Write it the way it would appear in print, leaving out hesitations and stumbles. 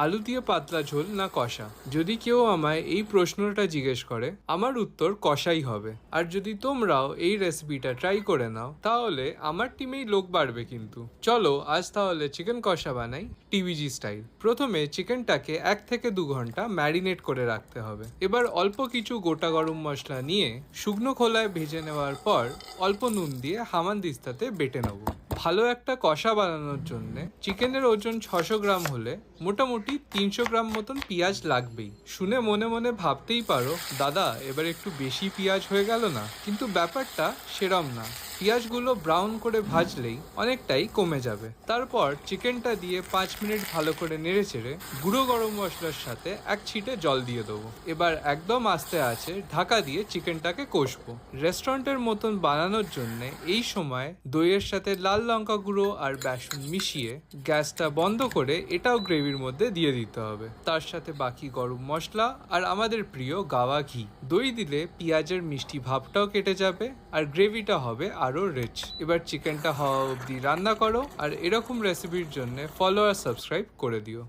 আলু দিয়ে পাতলা ঝোল না কষা? যদি কেউ আমায় এই প্রশ্নটা জিজ্ঞেস করে, আমার উত্তর কষাই হবে। আর যদি তোমরাও এই রেসিপিটা ট্রাই করে নাও, তাহলে আমার টিমেই লোক বাড়বে কিন্তু। চলো আজ তাহলে চিকেন কষা বানাই টিভিজি স্টাইল। প্রথমে চিকেনটাকে 1 থেকে 2 ঘন্টা ম্যারিনেট করে রাখতে হবে। এবার অল্প কিছু গোটা গরম মশলা নিয়ে শুকনো খোলায় ভেজে নেওয়ার পর অল্প নুন দিয়ে হামানদিস্তাতে বেটে নেবো। ভালো একটা কষা বানানোর জন্য চিকেনের ওজন 600 গ্রাম হলে মোটামুটি 300 গ্রাম মতন পেঁয়াজ লাগবেই। শুনে মনে মনে ভাবতেই পারো, দাদা এবার একটু বেশি পেঁয়াজ হয়ে গেল না? কিন্তু ব্যাপারটা সেরম না। পেঁয়াজগুলো ব্রাউন করে ভাজলেই অনেকটাই কমে যাবে। তারপর চিকেনটা দিয়ে 5 মিনিট ভালো করে নেড়েচেড়ে গুঁড়ো গরম মশলার সাথে এক ছিটে জল দিয়ে দেবো। এবার একদম আস্তে আছে ঢাকা দিয়ে চিকেনটাকে কষবো। রেস্টুরেন্টের মতন বানানোর জন্য এই সময় দইয়ের সাথে লাল লঙ্কা গুঁড়ো আর বেসন মিশিয়ে গ্যাসটা বন্ধ করে এটাও গ্রেভির মধ্যে দিয়ে দিতে হবে। তার সাথে বাকি গরম মশলা আর আমাদের প্রিয় গাওয়া ঘি। দই দিলে পেঁয়াজের মিষ্টি ভাবটাও কেটে যাবে আর গ্রেভিটা হবে আরো রিচ। এবার চিকেনটা হওয়া অবধি রান্না করো আর এরকম রেসিপির জন্য ফলো আর সাবস্ক্রাইব করে দিও।